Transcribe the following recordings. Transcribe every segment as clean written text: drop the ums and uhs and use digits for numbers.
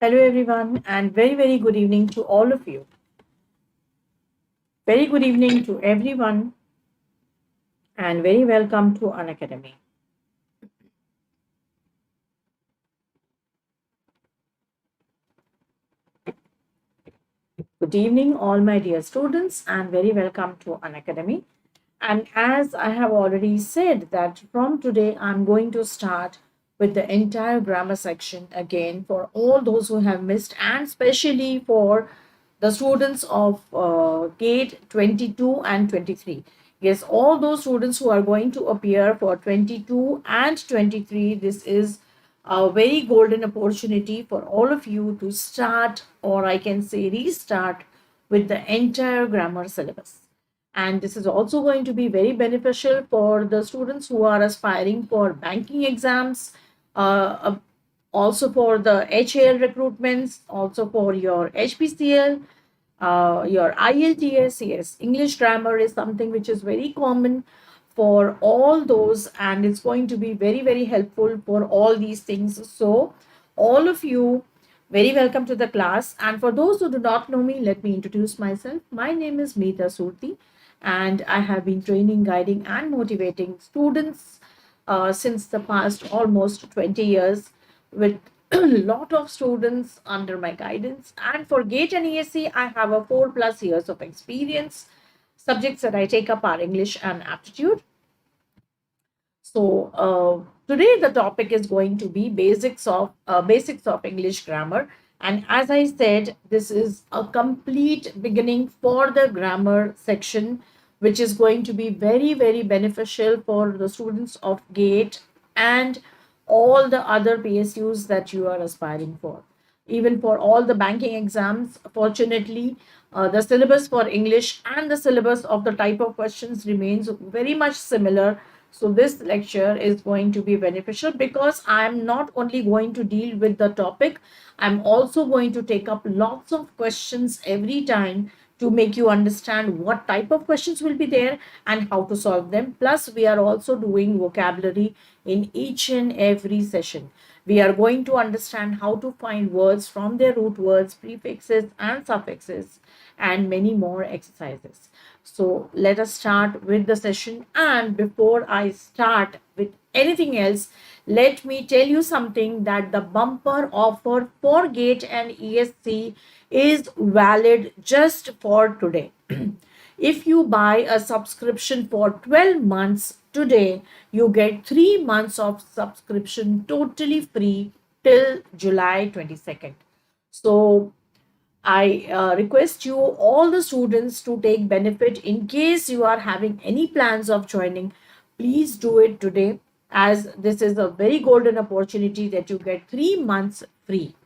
Hello, everyone, and very good evening to all of you. Very good evening to everyone, and very welcome to Unacademy. Good evening, all my dear students, and very welcome to Unacademy. And as I have already said, that from today I'm going to start with the entire grammar section again for all those who have missed, and especially for the students of GATE 22 and 23. Yes, all those students who are going to appear for 22 and 23, this is a very golden opportunity for all of you to start, or I can say restart, with the entire grammar syllabus. And this is also going to be very beneficial for the students who are aspiring for banking exams, also for the HAL recruitments, also for your HPCL, your IELTS. Yes, English grammar is something which is very common for all those, and it's going to be very helpful for all these things. So, all of you, very welcome to the class. And for those who do not know me, let me introduce myself. My name is Mita Surti, and I have been training, guiding, and motivating students since the past almost 20 years with a lot of students under my guidance. And for GATE and ESE, I have a 4+ years of experience. Subjects that I take up are English and aptitude. So today the topic is going to be basics of English grammar. And as I said, this is a complete beginning for the grammar section, which is going to be very beneficial for the students of GATE and all the other PSUs that you are aspiring for. Even for all the banking exams, fortunately, the syllabus for English and the syllabus of the type of questions remains very much similar. So this lecture is going to be beneficial because I am not only going to deal with the topic, I'm also going to take up lots of questions every time to make you understand what type of questions will be there and how to solve them. Plus, we are also doing vocabulary in each and every session. We are going to understand how to find words from their root words, prefixes, and suffixes, and many more exercises. So, let us start with the session. And before I start with anything else, let me tell you something that the bumper offer for GATE and ESC is valid just for today. If you buy a subscription for 12 months today, you get 3 months of subscription totally free till July 22nd. So I request you, all the students, to take benefit. In case you are having any plans of joining, please do it today, as this is a very golden opportunity that you get 3 months free.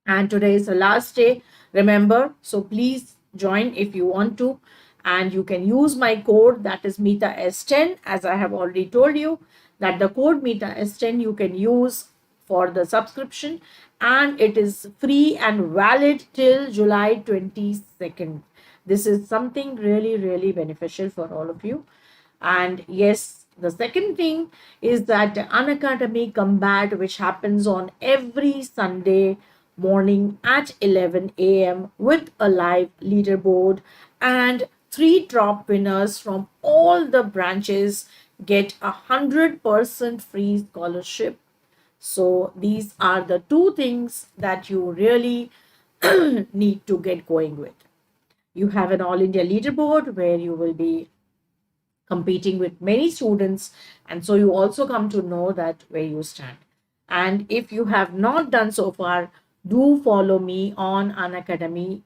And today is the last day, remember. So please join if you want to. And you can use my code, that is Mita S10, as I have already told you that the code Mita S10 you can use for the subscription, and it is free and valid till July 22nd. This is something really beneficial for all of you. And yes, the second thing is that Unacademy Combat, which happens on every Sunday morning at 11 a.m. with a live leaderboard, and 3 top winners from all the branches get 100% free scholarship. So these are the 2 things that you really need to get going with. You have an all India leaderboard where you will be competing with many students, and so you also come to know that where you stand. And if you have not done so far, do follow me on Unacademy.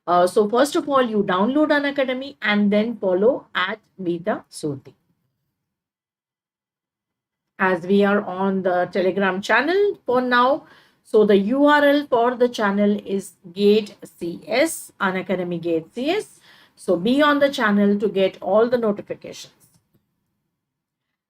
So first of all, you download Unacademy and then follow at Mita Surti. As we are on the Telegram channel for now, so the URL for the channel is Gate CS, Unacademy Gate CS. So be on the channel to get all the notifications.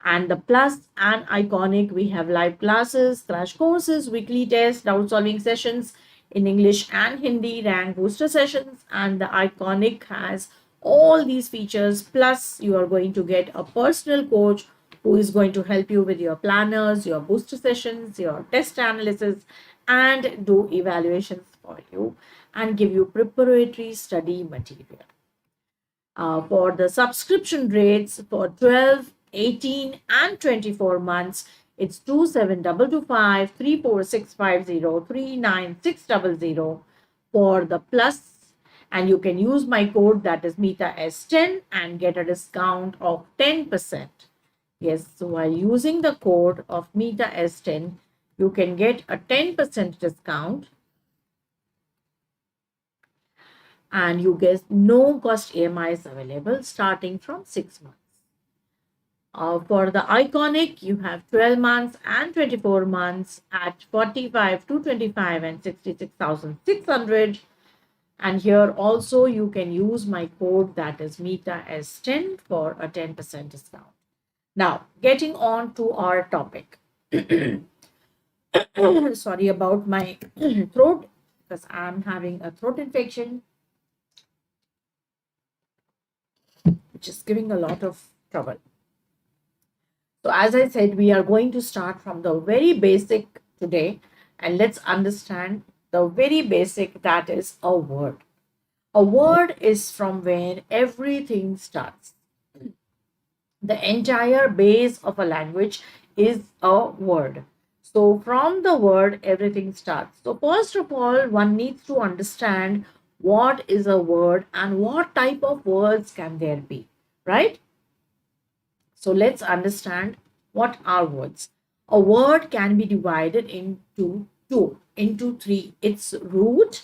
And the plus and iconic, we have live classes, crash courses, weekly tests, doubt solving sessions in English and Hindi, rank booster sessions. And the iconic has all these features. Plus, you are going to get a personal coach who is going to help you with your planners, your booster sessions, your test analysis, and do evaluations for you and give you preparatory study material. For the subscription rates for 12, 18, and 24 months, it's 27225, 34650, 39600 for the plus, and you can use my code, that is Mita S10, and get a discount of 10%. Yes, so while using the code of Mita S10, you can get a 10% discount, and you get no cost EMIs available starting from 6 months. For the iconic, you have 12 months and 24 months at 45, 225 and 66,600. And here also you can use my code, that is Mita S10, for a 10% discount. Now, getting on to our topic. Sorry about my throat, because I'm having a throat infection, which is giving a lot of trouble. So as I said, we are going to start from the very basic today, and let's understand the very basic, that is a word. A word is from where everything starts. The entire base of a language is a word. So from the word, everything starts. So first of all, one needs to understand what is a word and what type of words can there be, right? So let's understand what are words. A word can be divided into three. Its root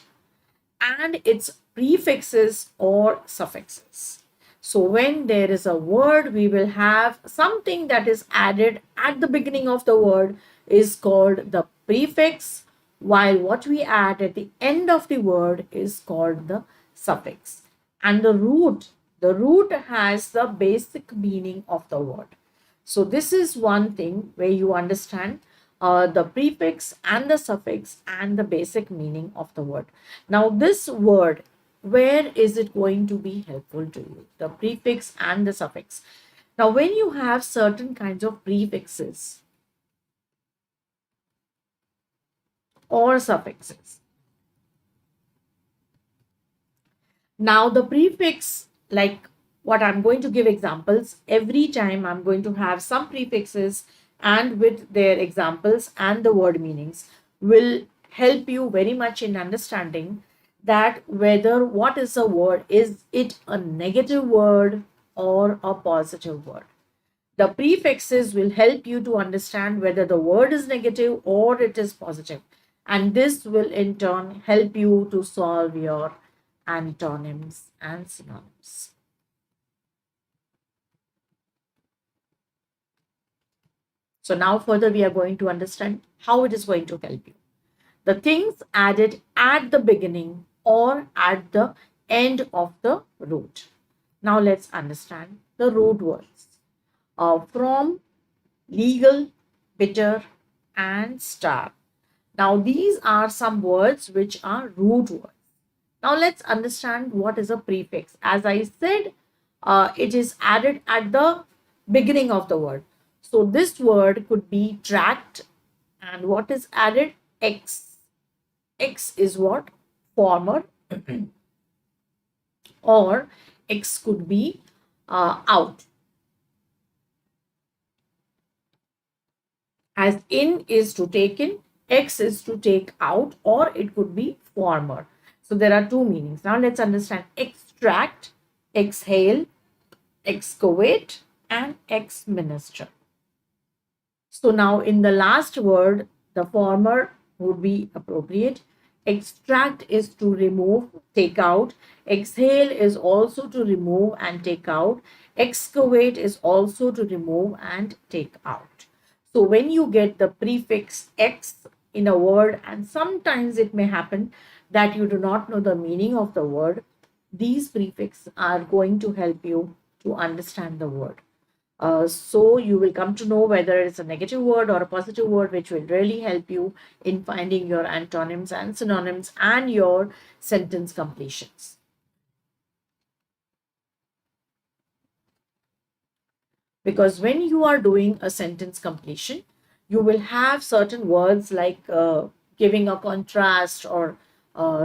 and its prefixes or suffixes. So when there is a word, we will have something that is added at the beginning of the word is called the prefix, while what we add at the end of the word is called the suffix. And the root has the basic meaning of the word. So this is one thing where you understand the prefix and the suffix and the basic meaning of the word. Now this word, where is it going to be helpful to you? The prefix and the suffix. Now when you have certain kinds of prefixes or suffixes, now the prefix, like what I'm going to give examples, every time I'm going to have some prefixes and with their examples and the word meanings will help you very much in understanding that whether what is a word, is it a negative word or a positive word. The prefixes will help you to understand whether the word is negative or it is positive. And this will in turn help you to solve your antonyms and synonyms. So now further we are going to understand how it is going to help you. The things added at the beginning or at the end of the root. Now let's understand the root words. From, legal, bitter, and star. Now these are some words which are root words. Now let's understand what is a prefix. As I said, it is added at the beginning of the word. So this word could be tract, and what is added? X. X is what? Former. Or X could be out. As in is to take in, X is to take out, or it could be former. So there are two meanings. Now let's understand extract, exhale, excavate, and ex-minister. So now in the last word, the former would be appropriate. Extract is to remove, take out. Exhale is also to remove and take out. Excavate is also to remove and take out. So when you get the prefix X in a word, and sometimes it may happen that you do not know the meaning of the word, these prefixes are going to help you to understand the word. So you will come to know whether it's a negative word or a positive word, which will really help you in finding your antonyms and synonyms and your sentence completions. Because when you are doing a sentence completion, you will have certain words like giving a contrast or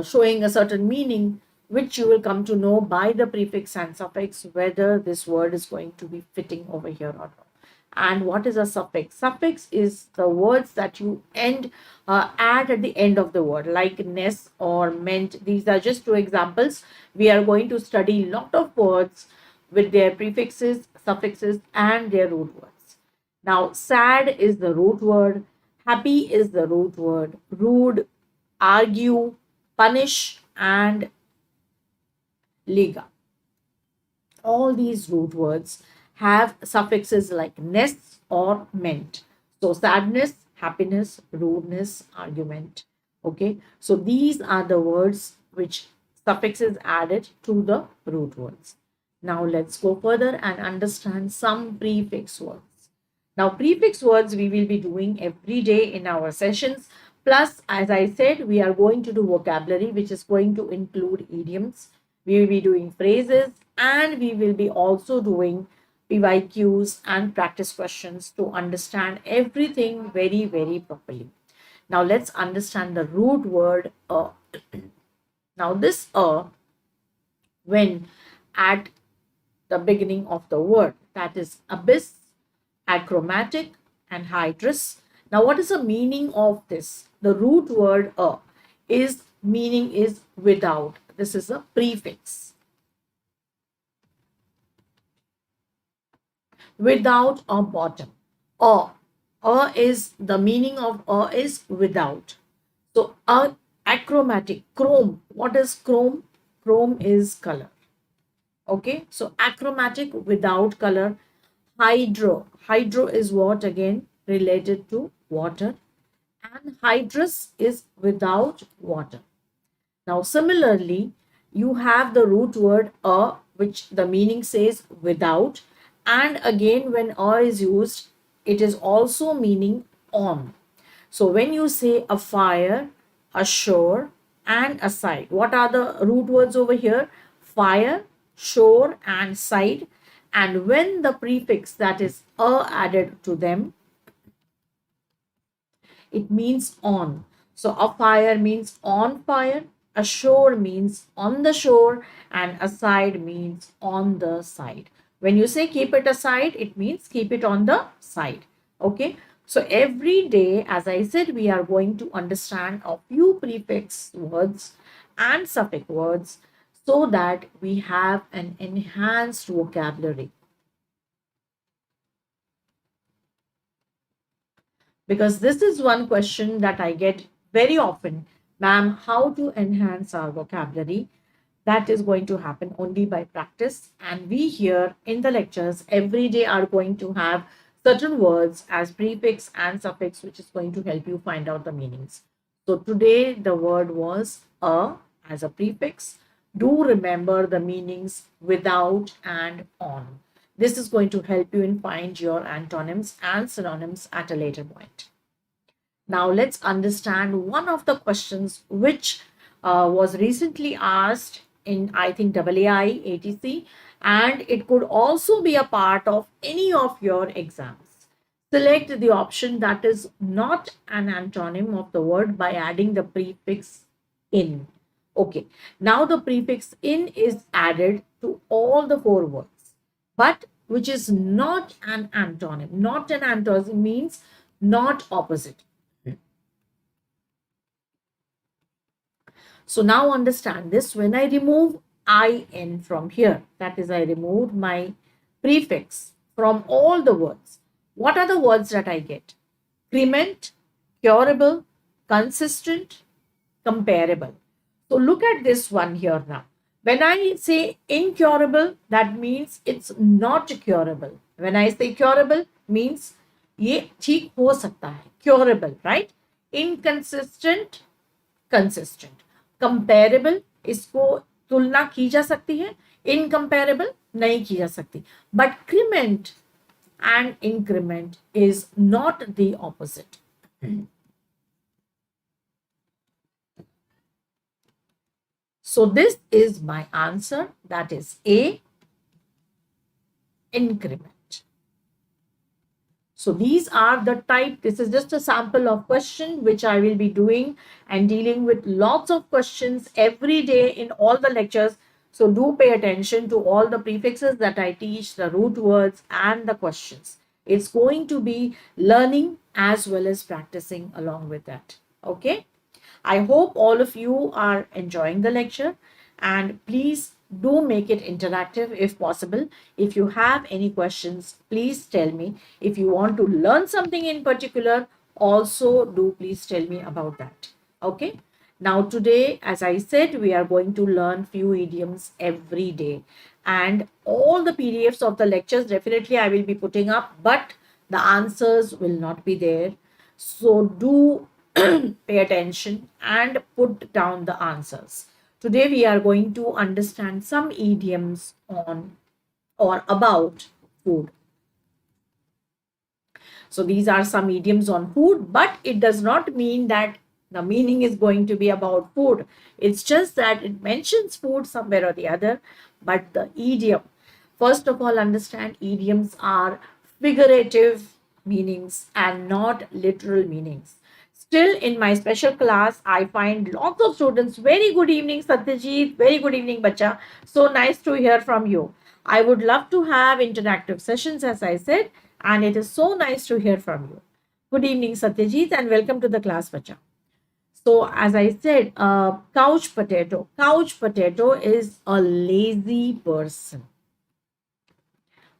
showing a certain meaning, which you will come to know by the prefix and suffix whether this word is going to be fitting over here or not. And what is a suffix? Suffix is the words that you add at the end of the word, like ness or meant. These are just two examples. We are going to study lot of words with their prefixes, suffixes, and their root words. Now, sad is the root word, happy is the root word, rude, argue, punish, and liga. All these root words have suffixes like ness or meant. So sadness, happiness, rudeness, argument. Okay, so these are the words which suffixes added to the root words. Now let's go further and understand some prefix words. Now prefix words we will be doing every day in our sessions. Plus, as I said, we are going to do vocabulary, which is going to include idioms. We will be doing phrases, and we will be also doing PYQs and practice questions to understand everything very, very properly. Now let's understand the root word a. Now this a, when at the beginning of the word, that is abyss, achromatic, and hydrous. Now what is the meaning of this? The root word a is meaning is without. This is a prefix. Without or bottom. A is the meaning of a is without. So a achromatic, chrome. What is chrome? Chrome is color. Okay, so achromatic, without color. Hydro. Hydro is what again? Related to water. And hydrous is without water. Now similarly, you have the root word a, which the meaning says without, and again when a is used, it is also meaning on. So when you say a fire, a shore, and a side, what are the root words over here? Fire, shore, and side. And when the prefix, that is a, added to them, it means on. So a fire means on fire, a shore means on the shore, and aside means on the side. When you say keep it aside, it means keep it on the side. Okay. So every day, as I said, we are going to understand a few prefix words and suffix words so that we have an enhanced vocabulary. Because this is one question that I get very often. Ma'am, how to enhance our vocabulary? That is going to happen only by practice. And we here in the lectures every day are going to have certain words as prefix and suffix, which is going to help you find out the meanings. So today the word was a as a prefix. Do remember the meanings without and on. This is going to help you in find your antonyms and synonyms at a later point. Now let's understand one of the questions which was recently asked in, I think, AAI, ATC, and it could also be a part of any of your exams. Select the option that is not an antonym of the word by adding the prefix in. Okay, now the prefix in is added to all the four words, but which is not an antonym. Not an antonym means not opposite. So now understand this. When I remove in from here, that is, I removed my prefix from all the words. What are the words that I get? Crement, curable, consistent, comparable. So look at this one here now. When I say incurable, that means it's not curable. When I say curable, means ये ठीक हो सकता है, curable, right? Inconsistent, consistent. Comparable, इसको तुलना की जा सकती है, incomparable नहीं की जा सकती. But crement and increment is not the opposite. So this is my answer, that is A, increment. So these are the type. This is just a sample of question which I will be doing and dealing with lots of questions every day in all the lectures. So do pay attention to all the prefixes that I teach, the root words and the questions. It's going to be learning as well as practicing along with that. Okay. I hope all of you are enjoying the lecture, and please do make it interactive if possible. If you have any questions, please tell me. If you want to learn something in particular, also do please tell me about that. Okay. Now today, as I said, we are going to learn few idioms every day, and all the PDFs of the lectures definitely I will be putting up, but the answers will not be there. So do pay attention and put down the answers. Today we are going to understand some idioms on or about food. So these are some idioms on food, but it does not mean that the meaning is going to be about food. It's just that it mentions food somewhere or the other, but the idiom. First of all, understand idioms are figurative meanings and not literal meanings. Still, in my special class, I find lots of students. Very good evening, Satyajit. Very good evening, Bacha. So nice to hear from you. I would love to have interactive sessions, as I said, and it is so nice to hear from you. Good evening, Satyajit, and welcome to the class, Bacha. So, as I said, couch potato. Couch potato is a lazy person.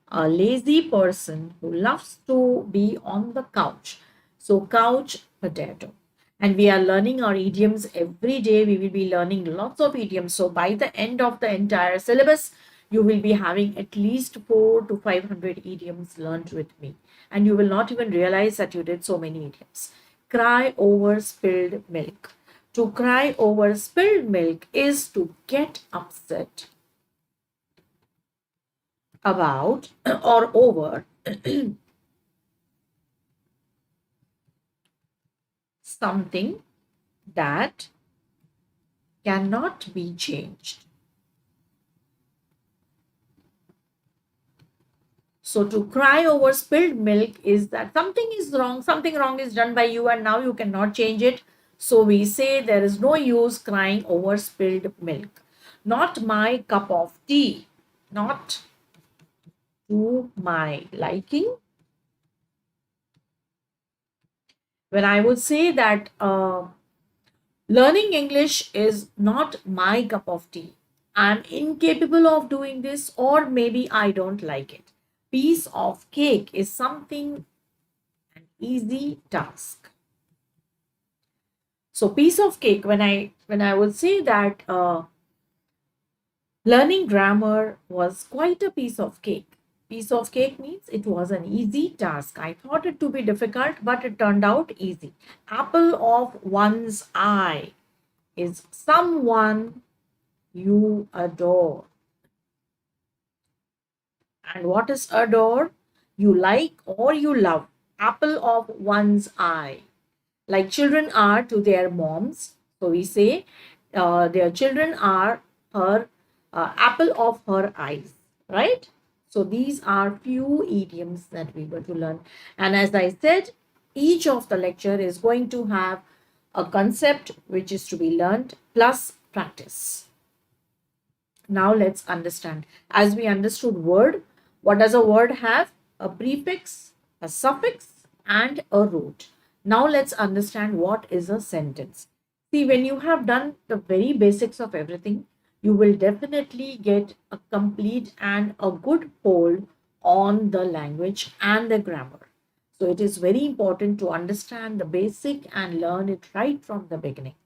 A lazy person who loves to be on the couch. So, couch potato. And we are learning our idioms every day. We will be learning lots of idioms. So, by the end of the entire syllabus, you will be having at least 400 to 500 idioms learned with me. And you will not even realize that you did so many idioms. Cry over spilled milk. To cry over spilled milk is to get upset about or over something that cannot be changed. So to cry over spilled milk is that something wrong is done by you and now you cannot change it. So we say there is no use crying over spilled milk. Not my cup of tea. Not to my liking. When I would say that learning English is not my cup of tea, I'm incapable of doing this, or maybe I don't like it. Piece of cake is something, an easy task. So piece of cake, when I would say that learning grammar was quite a piece of cake. Piece of cake means it was an easy task. I thought it to be difficult, but it turned out easy. Apple of one's eye is someone you adore. And what is adore? You like or you love. Apple of one's eye. Like children are to their moms. So we say their children are her apple of her eyes, right? So these are few idioms that we were to learn. And as I said, each of the lecture is going to have a concept which is to be learned plus practice. Now let's understand. As we understood word, what does a word have? A prefix, a suffix, and a root. Now let's understand what is a sentence. See, when you have done the very basics of everything, you will definitely get a complete and a good hold on the language and the grammar. So it is very important to understand the basic and learn it right from the beginning.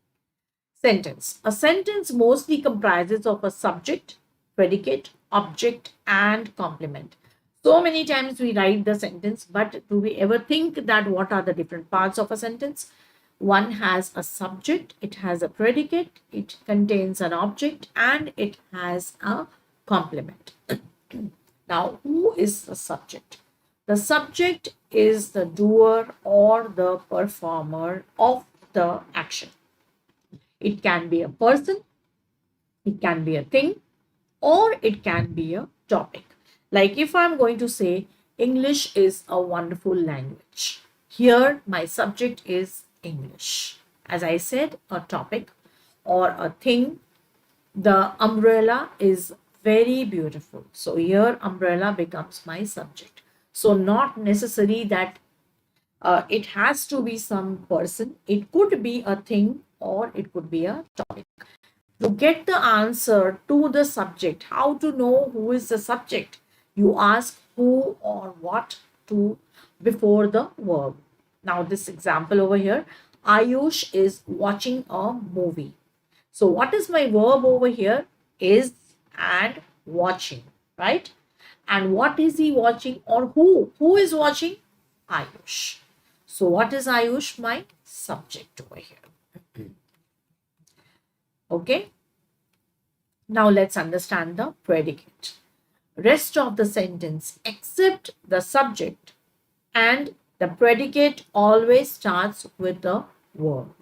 Sentence. A sentence mostly comprises of a subject, predicate, object, and complement. So many times we write the sentence, but do we ever think that what are the different parts of a sentence? One has a subject, it has a predicate, it contains an object, and it has a complement. Now, who is the subject? The subject is the doer or the performer of the action. It can be a person, it can be a thing, or it can be a topic. Like if I'm going to say, English is a wonderful language. Here, my subject is English. As I said, a topic or a thing. The umbrella is very beautiful. So here, umbrella becomes my subject. So not necessary that it has to be some person. It could be a thing or it could be a topic. To get the answer to the subject, how to know who is the subject? You ask who or what to before the verb. Now this example over here, Ayush is watching a movie. So what is my verb over here? Is and watching, right? And what is he watching or who? Who is watching? Ayush. So what is Ayush? My subject over here. Okay. Now let's understand the predicate. Rest of the sentence except the subject and the predicate always starts with the verb.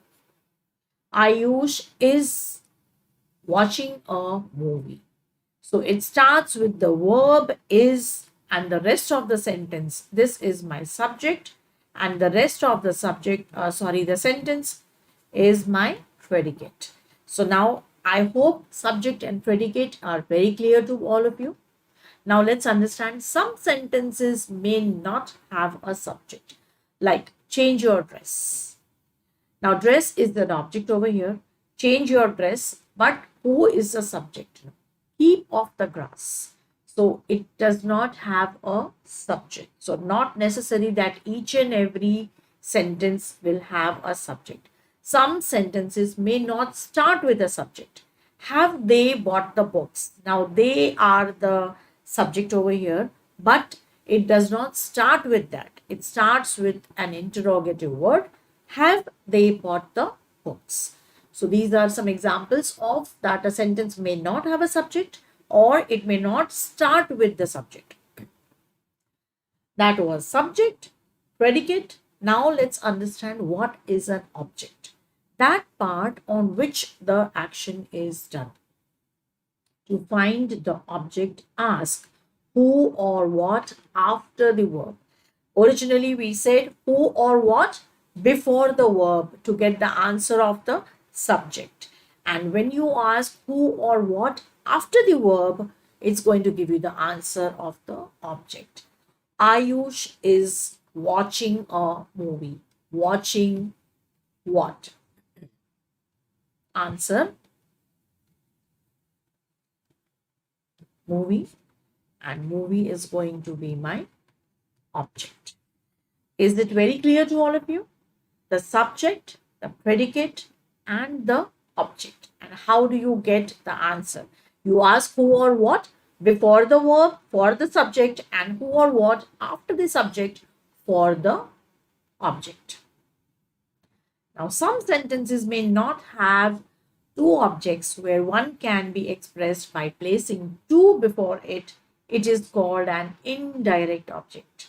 Ayush is watching a movie. So it starts with the verb is and the rest of the sentence. This is my subject and the rest of the the sentence is my predicate. So now I hope subject and predicate are very clear to all of you. Now let's understand some sentences may not have a subject, like change your dress. Now dress is an object over here. Change your dress, but who is the subject? Keep off the grass. So it does not have a subject. So not necessary that each and every sentence will have a subject. Some sentences may not start with a subject. Have they bought the books? Now they are the subject over here, but it does not start with that. It starts with an interrogative word. Have they bought the books? So these are some examples of that a sentence may not have a subject or it may not start with the subject. That was subject, predicate. Now let's understand what is an object. That part on which the action is done. To find the object, ask who or what after the verb. Originally we said who or what before the verb to get the answer of the subject. And when you ask who or what after the verb, it's going to give you the answer of the object. Ayush is watching a movie. Watching what? Answer, movie, and movie is going to be my object. Is it very clear to all of you? The subject, the predicate, and the object. And how do you get the answer? You ask who or what before the verb for the subject and who or what after the subject for the object. Now, some sentences may not have two objects where one can be expressed by placing two before it. It is called an indirect object.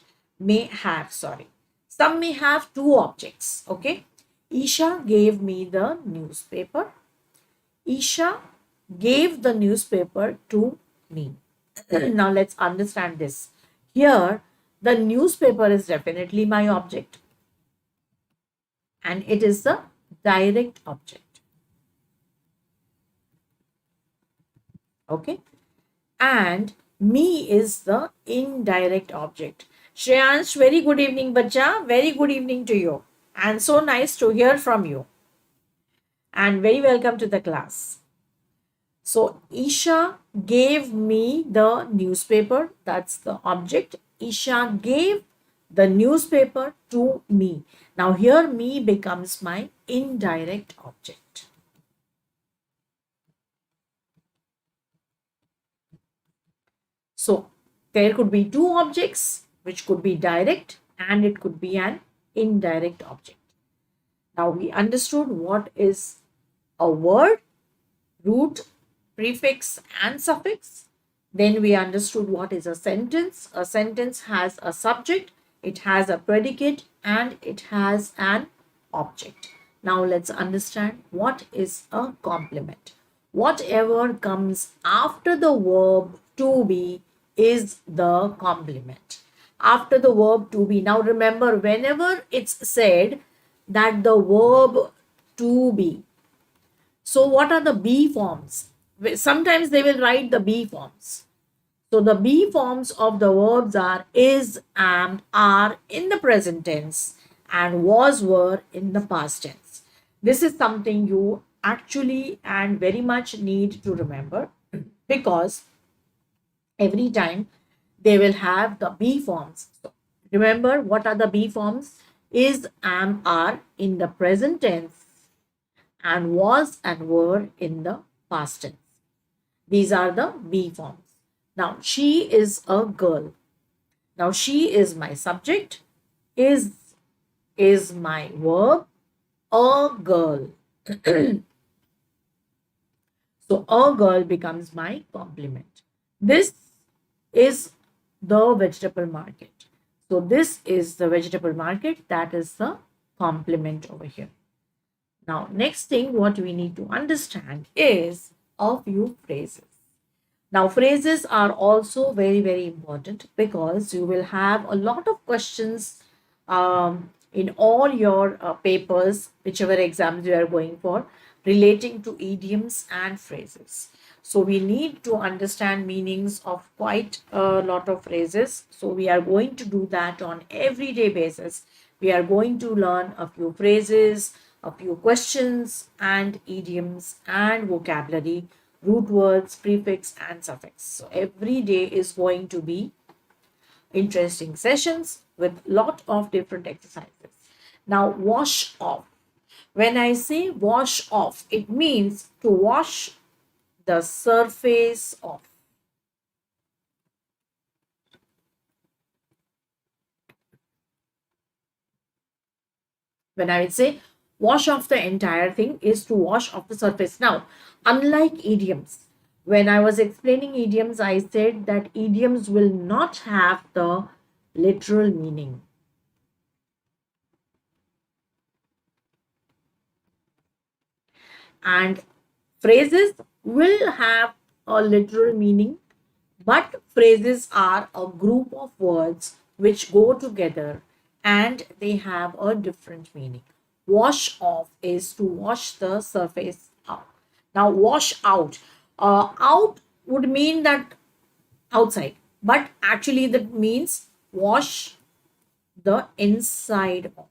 Some may have two objects. Okay. Isha gave me the newspaper. Isha gave the newspaper to me. Now let's understand this. Here, the newspaper is definitely my object. And it is the direct object. Okay. And me is the indirect object. Shreyansh, very good evening, Bacha. Very good evening to you. And so nice to hear from you. And very welcome to the class. So, Isha gave me the newspaper. That's the object. Isha gave the newspaper to me. Now, here me becomes my indirect object. So, there could be two objects which could be direct and it could be an indirect object. Now, we understood what is a word, root, prefix and suffix. Then we understood what is a sentence. A sentence has a subject, it has a predicate and it has an object. Now let's understand what is a complement. Whatever comes after the verb to be is the complement. after the verb to be. Now remember, whenever it's said that the verb to be, so what are the be forms? Sometimes they will write the be forms. So the be forms of the verbs are is, am, are in the present tense and was, were in the past tense. This is something you actually and very much need to remember, because every time they will have the be forms. So remember, what are the be forms? Is, am, are in the present tense and was and were in the past tense. These are the be forms. Now, she is a girl. Now, she is my subject. Is my verb. A girl. So, a girl becomes my complement. This is the vegetable market. So, this is the vegetable market. That is the complement over here. Now, next thing what we need to understand is a few phrases. Now, phrases are also very, very important, because you will have a lot of questions in all your papers, whichever exams you are going for, relating to idioms and phrases. So, we need to understand meanings of quite a lot of phrases. So, we are going to do that on everyday basis. We are going to learn a few phrases, a few questions, and idioms and vocabulary, root words, prefix, and suffix. So every day is going to be interesting sessions with lot of different exercises. Now, wash off. When I say wash off, it means to wash the surface off. When I would say wash off the entire thing, is to wash off the surface. Now, unlike idioms, when I was explaining idioms, I said that idioms will not have the literal meaning. And phrases will have a literal meaning, but phrases are a group of words which go together and they have a different meaning. Wash off is to wash the surface out. Now, wash out. Out would mean that outside, but actually that means wash the inside of.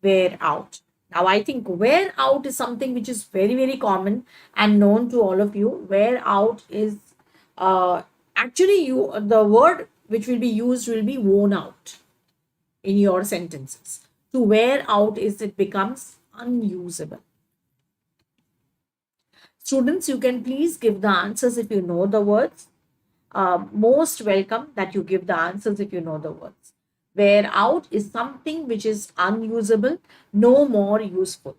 Wear out. Now, I think wear out is something which is very, very common and known to all of you. Wear out is actually the word which will be used will be worn out in your sentences. To wear out is it becomes unusable. Students, you can please give the answers if you know the words. Most welcome that you give the answers if you know the words. Wear out is something which is unusable, no more useful.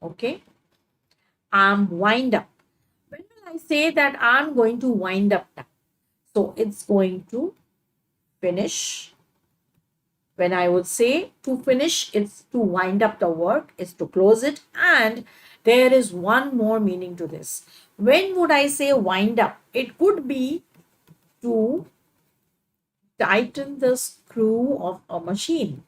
Okay. Wind up. When will I say that I'm going to wind up now? So it's going to finish. When I would say to finish, it's to wind up the work, is to close it. And there is one more meaning to this. When would I say wind up? It could be to tighten the screw of a machine.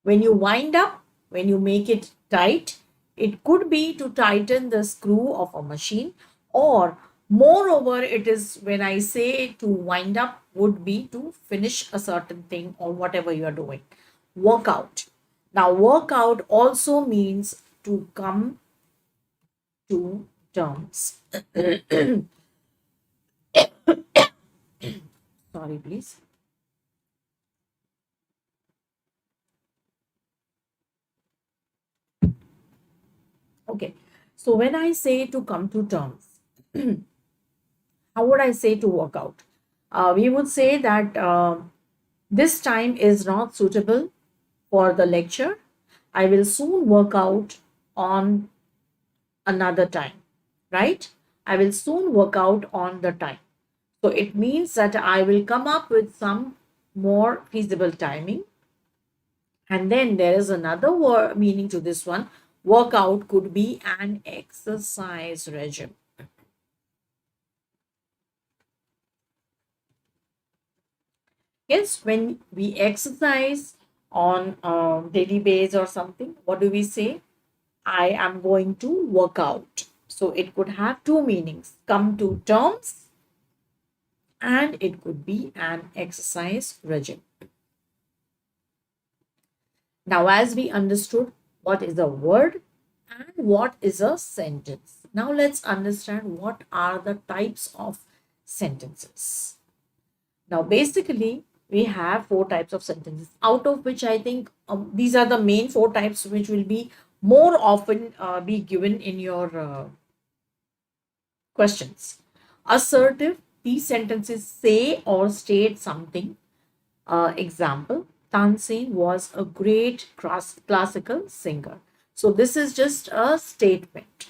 When you wind up, when you make it tight, it could be to tighten the screw of a machine, or moreover, it is when I say to wind up would be to finish a certain thing or whatever you are doing. Work out. Now, work out also means to come to terms. Sorry, please. Okay. So when I say to come to terms, how would I say to work out? We would say that this time is not suitable for the lecture. I will soon work out on another time, right? I will soon work out on the time. So it means that I will come up with some more feasible timing. And then there is another word meaning to this one. Workout could be an exercise regime. Yes, when we exercise on a daily basis or something, what do we say? I am going to work out. So it could have two meanings, come to terms, and it could be an exercise regime. Now, as we understood what is a word and what is a sentence, now let's understand what are the types of sentences. Now, basically, we have four types of sentences, out of which I think these are the main four types which will be more often be given in your questions. Assertive, these sentences say or state something. Example, Tansen was a great classical singer. So this is just a statement.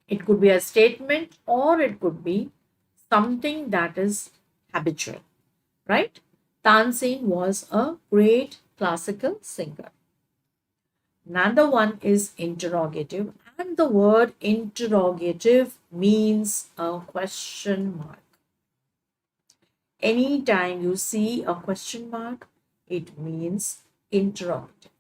It could be a statement or it could be something that is habitual, right? Tansen was a great classical singer. Another one is interrogative, and the word interrogative means a question mark. Anytime you see a question mark, it means interrogative.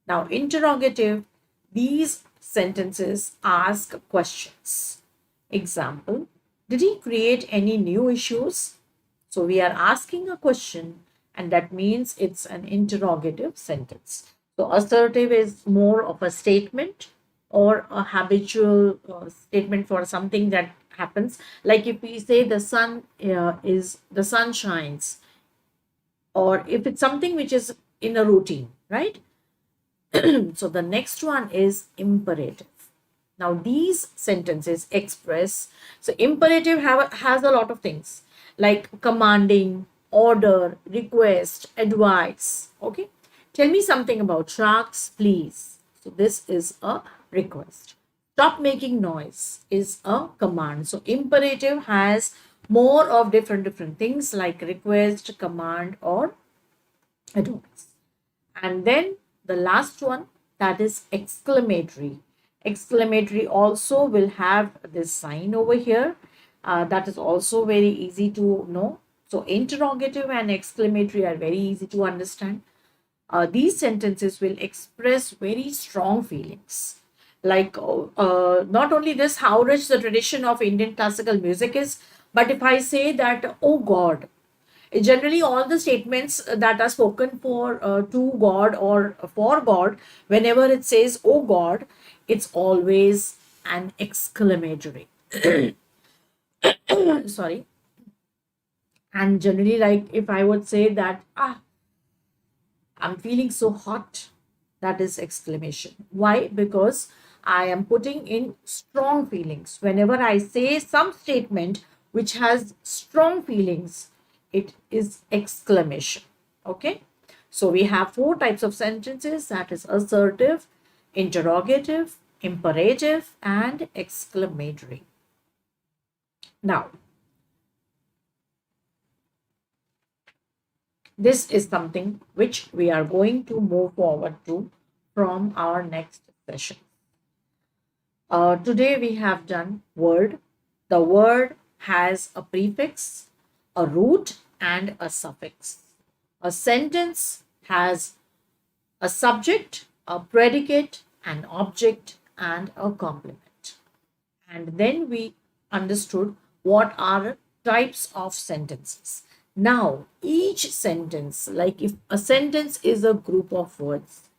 Now, interrogative, these sentences ask questions. Example, did he create any new issues? So we are asking a question, and that means it's an interrogative sentence. So assertive is more of a statement or a habitual statement for something that happens. Like if we say the sun shines, or if it's something which is in a routine, right? So the next one is imperative. Now these sentences express, so imperative has a lot of things like commanding, order, request, advice. Okay, tell me something about sharks, please. So this is a request. Stop making noise is a command. So imperative has more of different things like request, command, or advice. And then the last one, that is exclamatory. Exclamatory also will have this sign over here. That is also very easy to know. So interrogative and exclamatory are very easy to understand. These sentences will express very strong feelings. Like not only this, how rich the tradition of Indian classical music is, but if I say that, oh God, generally all the statements that are spoken for to God or for God, whenever it says oh God, it's always an exclamatory. Sorry. And generally, like if I would say that I'm feeling so hot, that is exclamation. Why? Because I am putting in strong feelings. Whenever I say some statement which has strong feelings, it is exclamation. Okay. So we have four types of sentences, that is assertive, interrogative, imperative, and exclamatory. Now, this is something which we are going to move forward to from our next session. Today we have done word. The word has a prefix, a root, and a suffix. A sentence has a subject, a predicate, an object, and a complement. And then we understood what are types of sentences. Now, each sentence, like if a sentence is a group of words,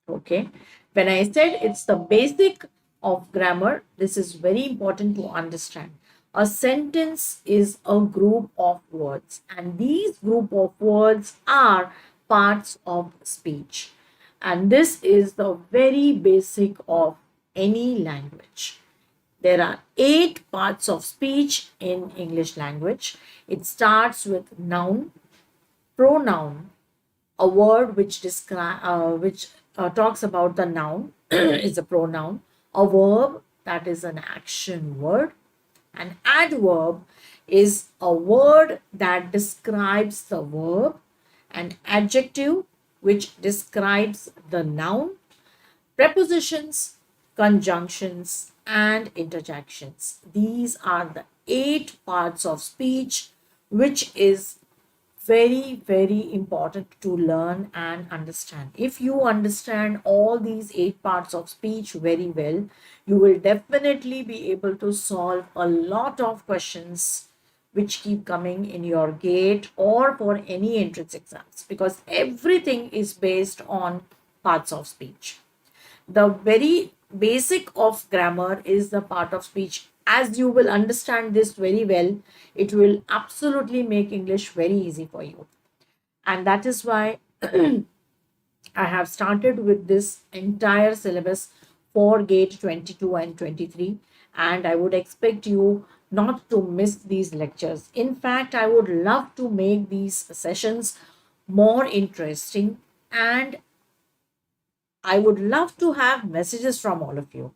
okay, when I said it's the basic of grammar, this is very important to understand. A sentence is a group of words, and these group of words are parts of speech. And this is the very basic of any language. There are 8 parts of speech in English language. It starts with noun, Pronoun, a word which talks about the noun is a pronoun. A verb, that is an action word. An adverb is a word that describes the verb. An adjective which describes the noun. Prepositions, conjunctions, and interjections. These are the 8 parts of speech, which is very, very important to learn and understand. If you understand all these 8 parts of speech very well, you will definitely be able to solve a lot of questions which keep coming in your gate or for any entrance exams, because everything is based on parts of speech. The very basic of grammar is the part of speech. As you will understand this very well, it will absolutely make English very easy for you. And that is why I have started with this entire syllabus for gate 22 and 23. And I would expect you not to miss these lectures. In fact, I would love to make these sessions more interesting, and I would love to have messages from all of you.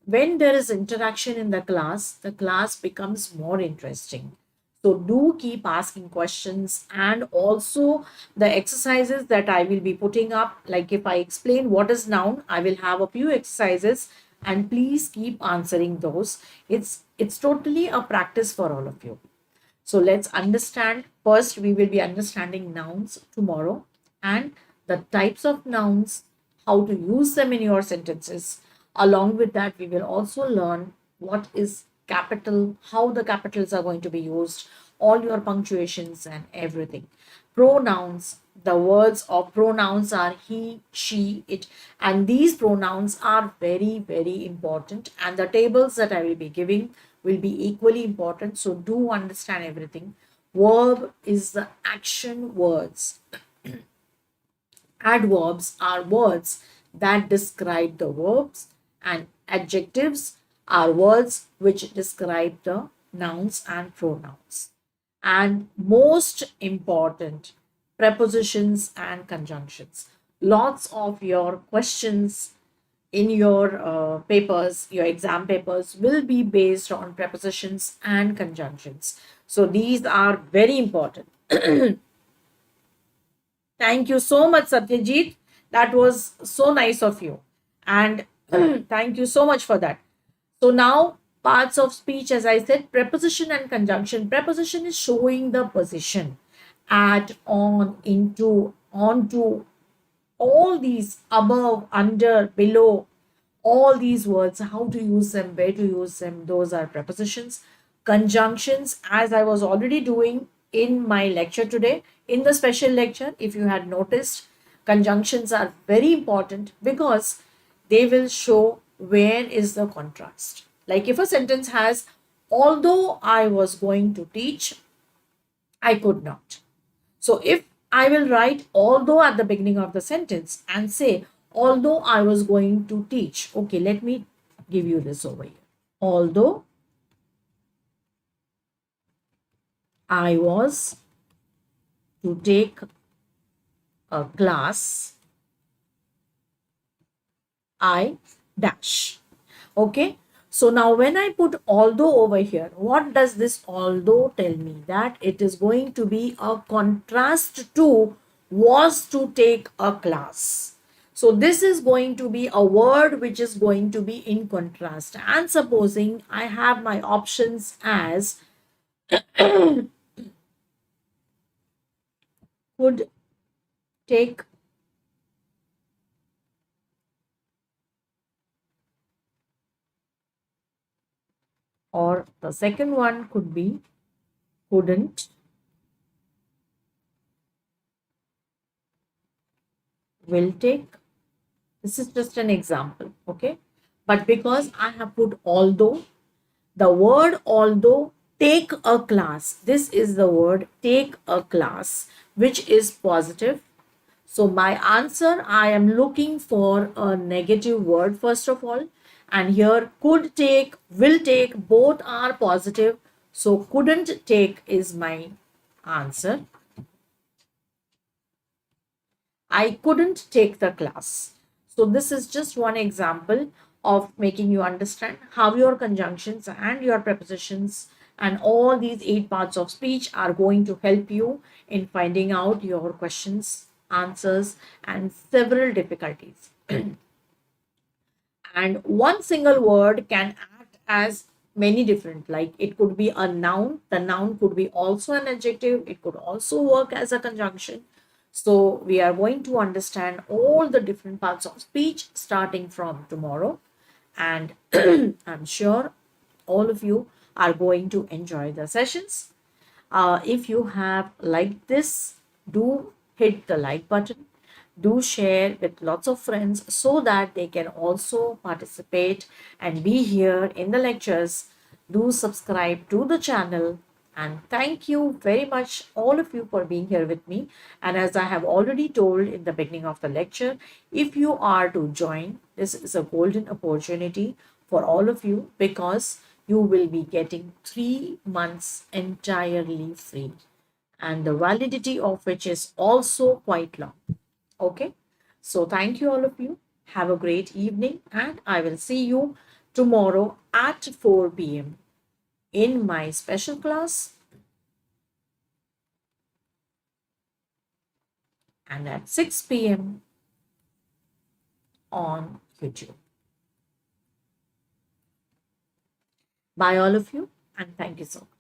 When there is interaction in the class becomes more interesting. So do keep asking questions, and also the exercises that I will be putting up, like if I explain what is noun, I will have a few exercises, and please keep answering those. It's totally a practice for all of you. So let's understand. First, we will be understanding nouns tomorrow and the types of nouns, how to use them in your sentences. Along with that, we will also learn what is capital, how the capitals are going to be used, all your punctuations and everything. Pronouns, the words of pronouns are he, she, it, and these pronouns are very, very important. And the tables that I will be giving will be equally important. So do understand everything. Verb is the action words. Adverbs are words that describe the verbs, and adjectives are words which describe the nouns and pronouns. And most important, prepositions and conjunctions. Lots of your questions in your papers, your exam papers, will be based on prepositions and conjunctions. So these are very important. Thank you so much, Satyajit. That was so nice of you. And thank you so much for that. So now, parts of speech, as I said, preposition and conjunction. Preposition is showing the position, at, on, into, onto, all these above, under, below, all these words, how to use them, where to use them, those are prepositions. Conjunctions, as I was already doing in my lecture today, in the special lecture, if you had noticed, conjunctions are very important because they will show where is the contrast. Like if a sentence has, although I was going to teach, I could not. So if I will write although at the beginning of the sentence and say, although I was going to teach. Okay, let me give you this over here. Although I was to take a class, I dash. Okay. So now when I put although over here, what does this although tell me? That it is going to be a contrast to was to take a class. So this is going to be a word which is going to be in contrast. And supposing I have my options as could take or the second one could be couldn't, will take. This is just an example, okay? But because I have put although, the word although, take a class, this is the word take a class, which is positive. So my answer, I am looking for a negative word first of all. And here could take, will take, both are positive. So couldn't take is my answer. I couldn't take the class. So this is just one example of making you understand how your conjunctions and your prepositions and all these 8 parts of speech are going to help you in finding out your questions, answers, and several difficulties. And one single word can act as many different, like it could be a noun, the noun could be also an adjective, it could also work as a conjunction. So we are going to understand all the different parts of speech starting from tomorrow, and I'm sure all of you are going to enjoy the sessions. If you have liked this, do hit the like button. Do share with lots of friends so that they can also participate and be here in the lectures. Do subscribe to the channel. And thank you very much, all of you, for being here with me. And as I have already told in the beginning of the lecture, if you are to join, this is a golden opportunity for all of you, because you will be getting 3 months entirely free, and the validity of which is also quite long. Okay, so thank you, all of you. Have a great evening, and I will see you tomorrow at 4 p.m. in my special class, and at 6 p.m. on YouTube. Bye, all of you, and thank you so much.